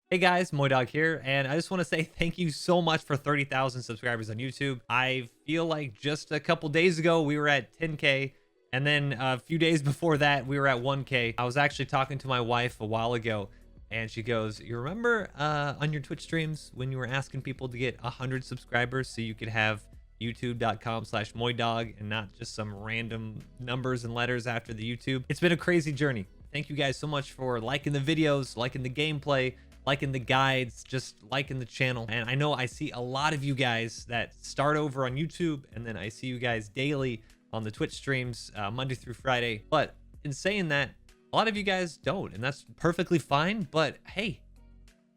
Hey guys, MoiDawg here, and I just want to say thank you so much for 30,000 subscribers on YouTube. I feel like just a couple days ago we were at 10K, and then a few days before that we were at 1K. I was actually talking to my wife a while ago, and she goes, "You remember on your Twitch streams when you were asking people to get 100 subscribers so you could have youtube.com/MoiDawg and not just some random numbers and letters after the YouTube?" It's been a crazy journey. Thank you guys so much for liking the videos, liking the gameplay, liking the guides, just liking the channel. And I know I see a lot of you guys that start over on YouTube, and then I see you guys daily on the Twitch streams, Monday through Friday. But in saying that, a lot of you guys don't, and that's perfectly fine. But hey,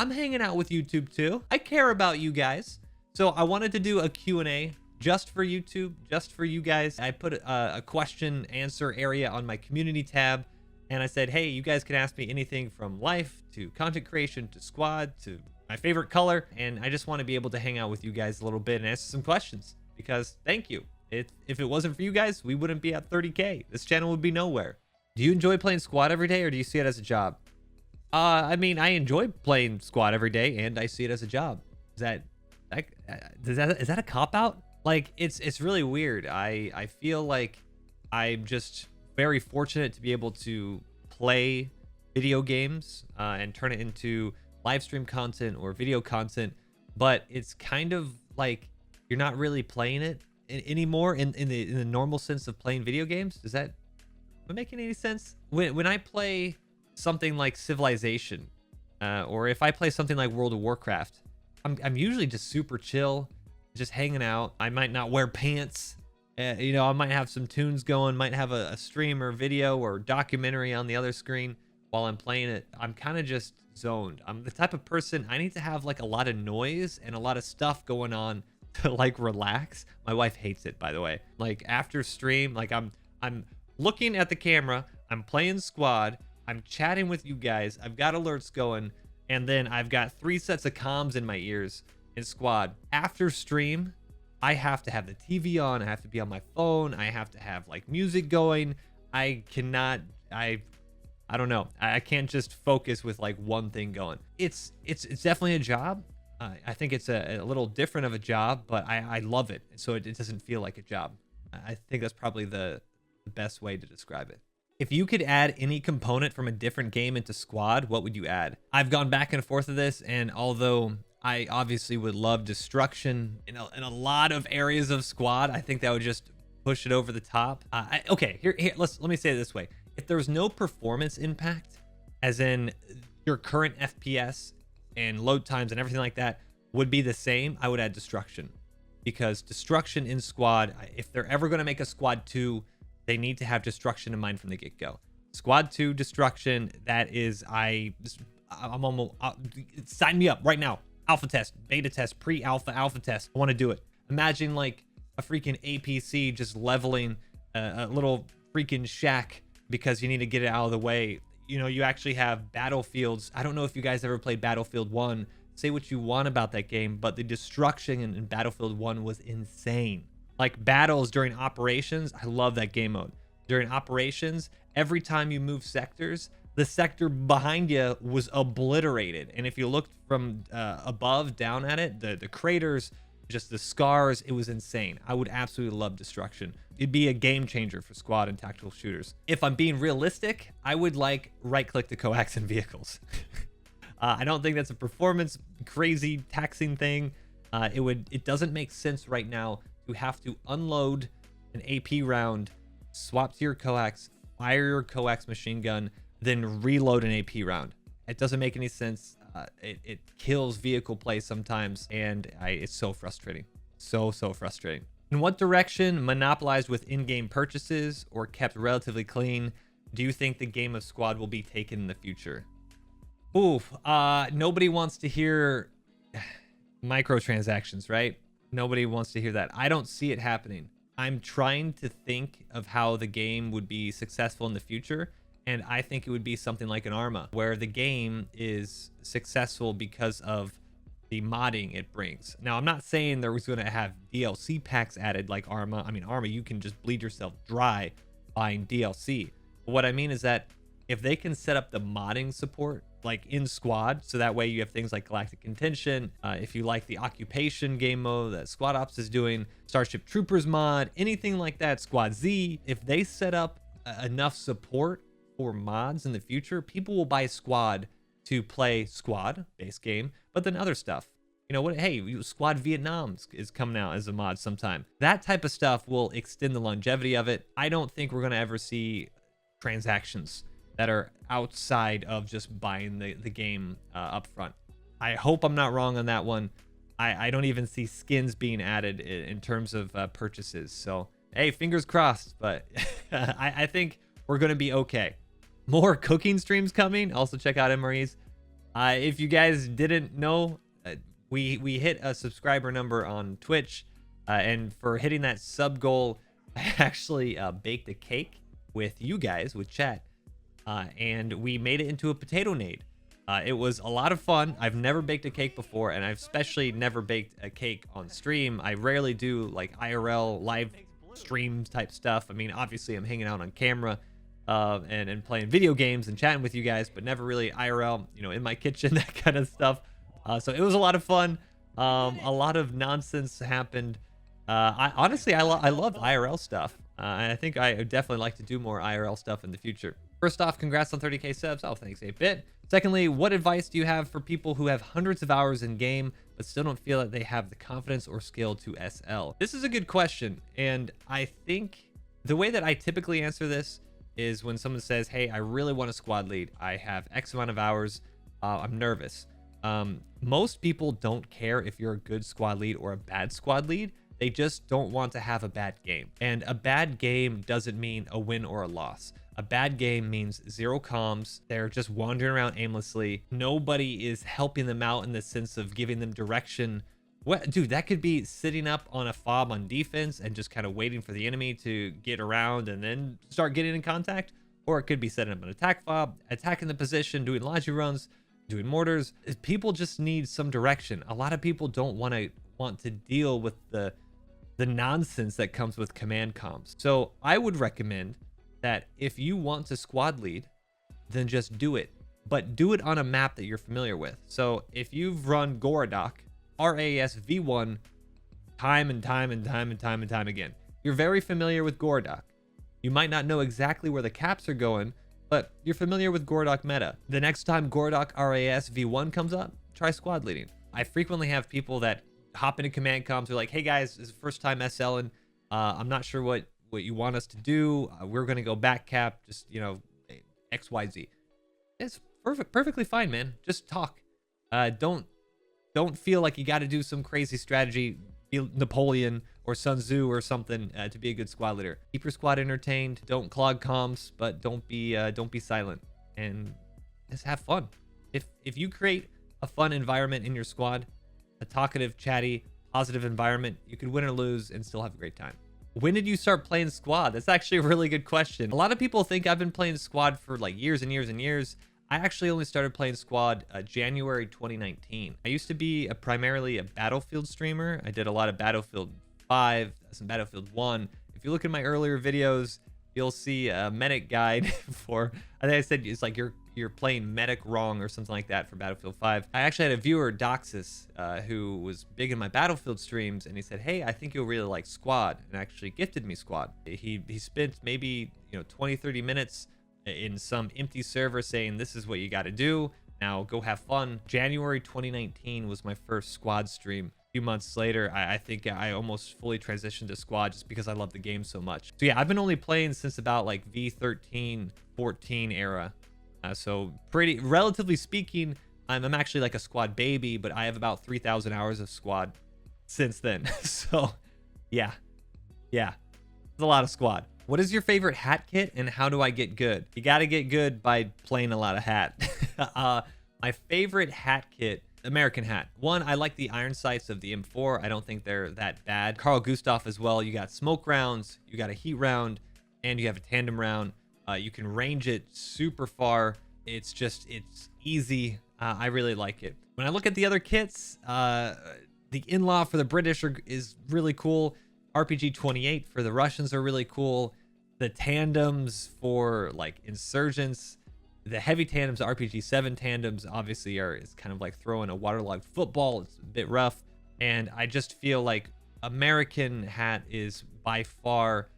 I'm hanging out with YouTube too. I care about you guys. So I wanted to do a Q&A just for YouTube, just for you guys. I put a question answer area on my community tab, and I said, hey, you guys can ask me anything from life to content creation to squad to my favorite color. And I just want to be able to hang out with you guys a little bit and answer some questions, because thank you. If it wasn't for you guys, we wouldn't be at 30K. This channel would be nowhere. Do you enjoy playing squad every day, or do you see it as a job? I mean, I enjoy playing squad every day, and I see it as a job. Is that a cop-out? Like, it's really weird. I feel like I'm just very fortunate to be able to play video games and turn it into live stream content or video content, but it's kind of like you're not really playing it anymore in the normal sense of playing video games. Am I making any sense? When I play something like Civilization, or if I play something like World of Warcraft, I'm usually just super chill, just hanging out. I might not wear pants. You know, I might have some tunes going, might have a stream or video or documentary on the other screen while I'm playing it. I'm kind of just zoned. I'm the type of person, I need to have like a lot of noise and a lot of stuff going on to like relax. My wife hates it, by the way. Like after stream, like I'm looking at the camera, I'm playing squad, I'm chatting with you guys, I've got alerts going, and then I've got 3 sets of comms in my ears in squad. After stream, I have to have the TV on, I have to be on my phone, I have to have like music going. I don't know. I can't just focus with like one thing going. It's definitely a job. I think it's a little different of a job, but I love it. So it doesn't feel like a job. I think that's probably the best way to describe it. If you could add any component from a different game into squad, what would you add? I've gone back and forth with this, and although I obviously would love destruction in a lot of areas of squad, I think that would just push it over the top. Okay, here let me say it this way. If there was no performance impact, as in your current FPS and load times and everything like that would be the same, I would add destruction. Because destruction in squad, if they're ever going to make a squad 2, they need to have destruction in mind from the get-go. Squad 2 destruction, that is, I'm almost, sign me up right now. Alpha test, beta test, pre-alpha, alpha test. I want to do it. Imagine like a freaking APC just leveling a little freaking shack because you need to get it out of the way. You know, you actually have battlefields. I don't know if you guys ever played Battlefield 1. Say what you want about that game, but the destruction in Battlefield 1 was insane. Like battles during operations, I love that game mode. During operations, every time you move sectors, the sector behind you was obliterated. And if you looked from above down at it, the craters, just the scars, it was insane. I would absolutely love destruction. It'd be a game changer for squad and tactical shooters. If I'm being realistic, I would like right-click to coax in vehicles. I don't think that's a performance crazy taxing thing. It doesn't make sense right now to have to unload an AP round, swap to your coax, fire your coax machine gun, then reload an AP round. It doesn't make any sense. It kills vehicle play sometimes, and it's so frustrating. So frustrating. In what direction, monopolized with in-game purchases or kept relatively clean, do you think the game of squad will be taken in the future? Oof, nobody wants to hear microtransactions, right? Nobody wants to hear that. I don't see it happening. I'm trying to think of how the game would be successful in the future, and I think it would be something like an ARMA, where the game is successful because of the modding it brings. Now, I'm not saying there was going to have DLC packs added like ARMA. I mean, ARMA, you can just bleed yourself dry buying DLC. But what I mean is that if they can set up the modding support like in squad, so that way you have things like Galactic Contention. If you like the occupation game mode that Squad Ops is doing, Starship Troopers mod, anything like that, Squad Z, if they set up enough support for mods in the future, people will buy Squad to play Squad base game, but then other stuff. You know what? Hey, Squad Vietnam is coming out as a mod sometime. That type of stuff will extend the longevity of it. I don't think we're gonna ever see transactions that are outside of just buying the game up front. I hope I'm not wrong on that one. I don't even see skins being added in terms of purchases. So, hey, fingers crossed, but I think we're going to be okay. More cooking streams coming. Also check out MREs. If you guys didn't know, we hit a subscriber number on Twitch, and for hitting that sub goal, I actually baked a cake with you guys, with chat, and we made it into a potato nade. It was a lot of fun. I've never baked a cake before, and I've especially never baked a cake on stream. I rarely do like IRL live stream type stuff. I mean, obviously I'm hanging out on camera and playing video games and chatting with you guys, but never really IRL, you know, in my kitchen, that kind of stuff. So it was a lot of fun. A lot of nonsense happened. I honestly love IRL stuff. And I think I would definitely like to do more IRL stuff in the future. First off, congrats on 30K subs. Oh, thanks, 8-Bit. Secondly, what advice do you have for people who have hundreds of hours in game, but still don't feel that they have the confidence or skill to SL? This is a good question. And I think the way that I typically answer this is when someone says, hey, I really want a squad lead. I have X amount of hours. I'm nervous. Most people don't care if you're a good squad lead or a bad squad lead. They just don't want to have a bad game. And a bad game doesn't mean a win or a loss. A bad game means zero comms. They're just wandering around aimlessly. Nobody is helping them out in the sense of giving them direction. What, dude, that could be sitting up on a fob on defense and just kind of waiting for the enemy to get around and then start getting in contact. Or it could be setting up an attack fob, attacking the position, doing logi runs, doing mortars. People just need some direction. A lot of people don't want to deal with the nonsense that comes with command comms. So I would recommend that if you want to squad lead, then just do it, but do it on a map that you're familiar with. So if you've run Gorodok, RAS V1 time and time again, you're very familiar with Gorodok. You might not know exactly where the caps are going, but you're familiar with Gorodok meta. The next time Gorodok RAS V1 comes up, try squad leading. I frequently have people that hop into command comms. They're like, hey guys, this is the first time SLing. I'm not sure what you want us to do. We're going to go back cap, just, you know, XYZ. It's perfectly fine, man. Just talk. Don't feel like you got to do some crazy strategy, be Napoleon or Sun Tzu or something to be a good squad leader. Keep your squad entertained. Don't clog comms, but don't be silent, and just have fun. If you create a fun environment in your squad, a talkative, chatty, positive environment, you could win or lose and still have a great time. When did you start playing squad? That's actually a really good question. A lot of people think I've been playing squad for like years and years and years. I actually only started playing squad January 2019. I used to be primarily a Battlefield streamer. I did a lot of Battlefield 5, some Battlefield 1. If you look at my earlier videos, you'll see a medic guide for, I think I said it's like you're playing medic wrong or something like that for Battlefield 5. I actually had a viewer, Doxus, who was big in my Battlefield streams, and he said, hey, I think you'll really like squad, and actually gifted me squad. He spent maybe 20-30 minutes in some empty server saying, this is what you got to do, now go have fun. January 2019 was my first squad stream. Few months later, I think I almost fully transitioned to squad just because I love the game so much. So yeah, I've been only playing since about like V13, 14 era. So relatively speaking, I'm actually like a squad baby, but I have about 3,000 hours of squad since then. So yeah, it's a lot of squad. What is your favorite hat kit and how do I get good? You got to get good by playing a lot of hat. My favorite hat kit, American hat. One, I like the iron sights of the M4. I don't think they're that bad. Carl Gustav as well. You got smoke rounds, you got a heat round, and you have a tandem round. You can range it super far. It's easy. I really like it. When I look at the other kits, the in-law for the British is really cool. RPG 28 for the Russians are really cool. The tandems for like insurgents The heavy tandems, RPG-7 tandems, obviously is kind of like throwing a waterlogged football. It's a bit rough. And I just feel like American hat is by far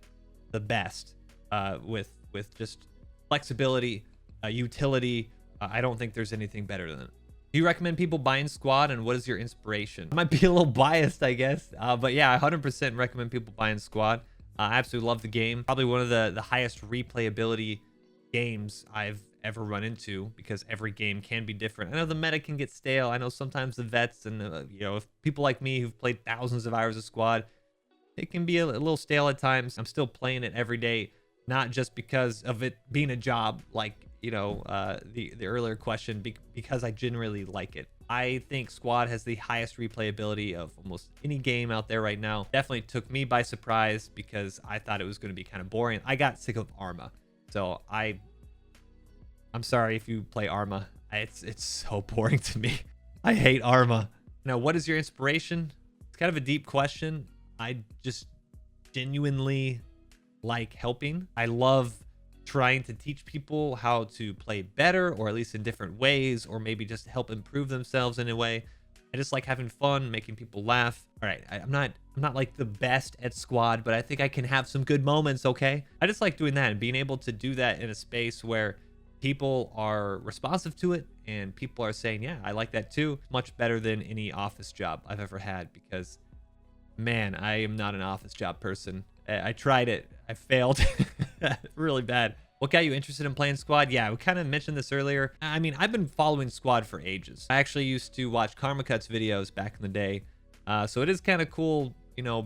the best with just flexibility, utility. I don't think there's anything better than it. Do you recommend people buying Squad, and what is your inspiration? I might be a little biased, I guess, but yeah, I 100% recommend people buying Squad. I absolutely love the game. Probably one of the highest replayability games I've ever run into, because every game can be different. I know the meta can get stale. I know sometimes the vets and if people like me who've played thousands of hours of Squad, it can be a little stale at times. I'm still playing it every day, not just because of it being a job, like the earlier question, because I generally like it. I think Squad has the highest replayability of almost any game out there right now. Definitely took me by surprise because I thought it was going to be kind of boring. I got sick of Arma, so I'm sorry if you play Arma. It's so boring to me. I hate Arma. Now, what is your inspiration? It's kind of a deep question. I just genuinely like helping. I love trying to teach people how to play better, or at least in different ways, or maybe just help improve themselves in a way. I just like having fun, making people laugh. All right, I'm not like the best at Squad, but I think I can have some good moments, okay? I just like doing that and being able to do that in a space where people are responsive to it and people are saying, yeah, I like that too. Much better than any office job I've ever had, because man, I am not an office job person. I tried it. I failed really bad. What got you interested in playing Squad? Yeah, we kind of mentioned this earlier. I mean, I've been following Squad for ages. I actually used to watch Karma Cut's videos back in the day. So it is kind of cool,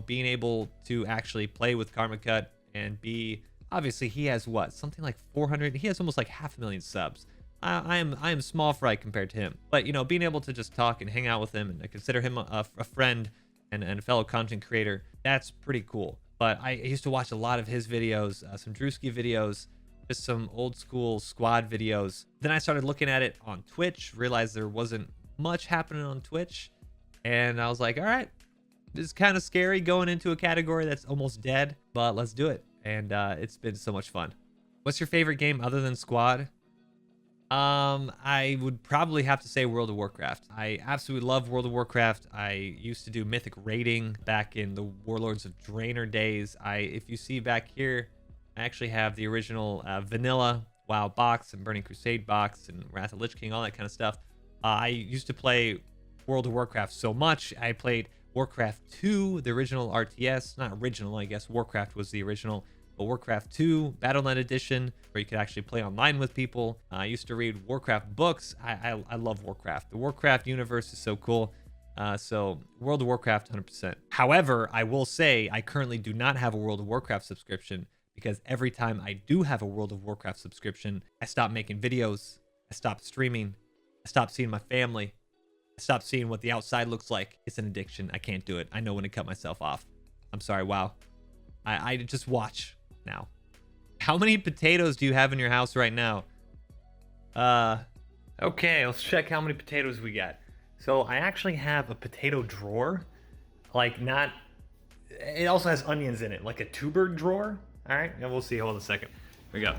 being able to actually play with Karma Cut and obviously he has what? Something like 400. He has almost like 500,000 subs. I am small fry compared to him. But, being able to just talk and hang out with him, and I consider him a friend and a fellow content creator, that's pretty cool. But I used to watch a lot of his videos, some Drewski videos, just some old school Squad videos. Then I started looking at it on Twitch, realized there wasn't much happening on Twitch. And I was like, all right, this is kind of scary going into a category that's almost dead, but let's do it. And it's been so much fun. What's your favorite game other than Squad? I would probably have to say World of Warcraft. I absolutely love World of Warcraft. I used to do Mythic raiding back in the Warlords of Draenor days. If you see back here, I actually have the original vanilla WoW box and Burning Crusade box and Wrath of Lich King, all that kind of stuff. I used to play World of Warcraft so much. I played Warcraft 2, the original RTS. Not original, I guess. Warcraft was the original. But Warcraft 2 Battle.net edition, where you could actually play online with people. I used to read Warcraft books. I love Warcraft. The Warcraft universe is so cool. So World of Warcraft 100%. However, I will say I currently do not have a World of Warcraft subscription, because every time I do have a World of Warcraft subscription, I stop making videos. I stop streaming. I stop seeing my family. I stop seeing what the outside looks like. It's an addiction. I can't do it. I know when to cut myself off. I'm sorry. Wow. I just watch now. How many potatoes do you have in your house right now? Okay, let's check how many potatoes we got. So I actually have a potato drawer. It also has onions in it, like a tuber drawer. All right, and we'll see. Hold on a second. Here we go.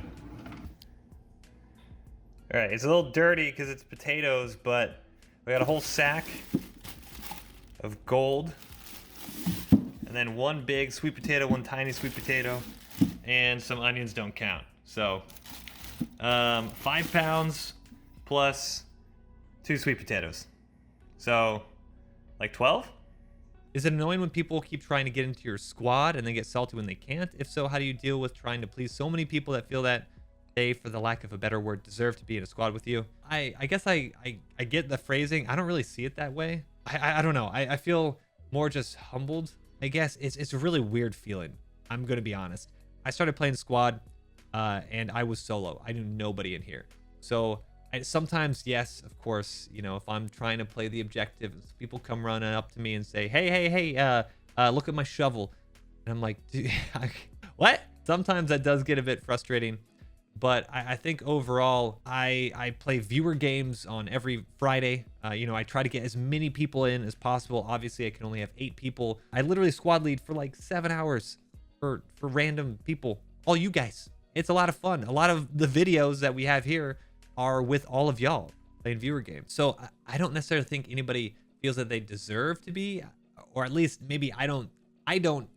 All right, it's a little dirty because it's potatoes, but we got a whole sack of gold, and then one big sweet potato, one tiny sweet potato, and some onions don't count. So 5 pounds plus 2 sweet potatoes. So like 12? Is it annoying when people keep trying to get into your squad and then get salty when they can't? If so, how do you deal with trying to please so many people that feel that they, for the lack of a better word, deserve to be in a squad with you? I guess I get the phrasing. I don't really see it that way. I don't know. I feel more just humbled. I guess it's a really weird feeling. I'm going to be honest. I started playing squad and I was solo. I knew nobody in here. So sometimes, yes, of course, if I'm trying to play the objective, people come running up to me and say, hey, look at my shovel. And I'm like, dude, what? Sometimes that does get a bit frustrating. But I think overall, I play viewer games on every Friday. I try to get as many people in as possible. Obviously, I can only have 8 people. I literally squad lead for like 7 hours for random people. All you guys. It's a lot of fun. A lot of the videos that we have here are with all of y'all playing viewer games. So I don't necessarily think anybody feels that they deserve to be, or at least maybe I don't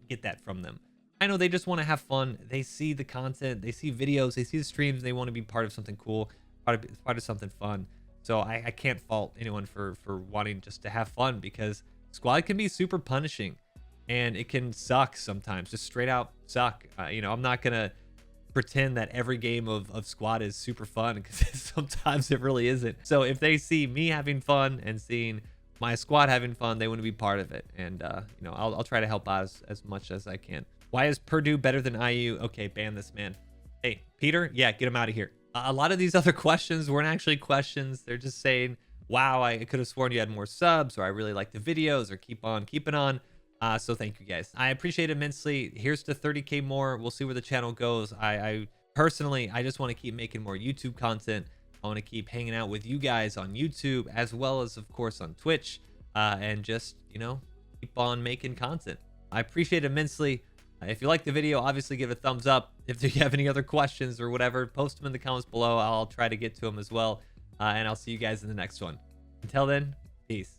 get that from them. I know they just want to have fun. They see the content, they see videos, they see the streams, they want to be part of something cool, part of something fun. So I can't fault anyone for wanting just to have fun, because squad can be super punishing and it can suck sometimes, just straight out suck. You know, I'm not gonna pretend that every game of squad is super fun, because sometimes it really isn't. So if they see me having fun and seeing my squad having fun, they want to be part of it. And you know, I'll try to help out as much as I can. Why is Purdue better than IU? Okay, ban this man. Hey, Peter, yeah, get him out of here. A lot of these other questions weren't actually questions. They're just saying, wow, I could have sworn you had more subs, or I really like the videos, or keep on keeping on. So thank you guys. I appreciate it immensely. Here's to 30K more. We'll see where the channel goes. I personally, I just want to keep making more YouTube content. I want to keep hanging out with you guys on YouTube, as well as, of course, on Twitch, and just, you know, keep on making content. I appreciate it immensely. If you like the video, obviously give it a thumbs up. If you have any other questions or whatever, post them in the comments below. I'll try to get to them as well. And I'll see you guys in the next one. Until then, peace.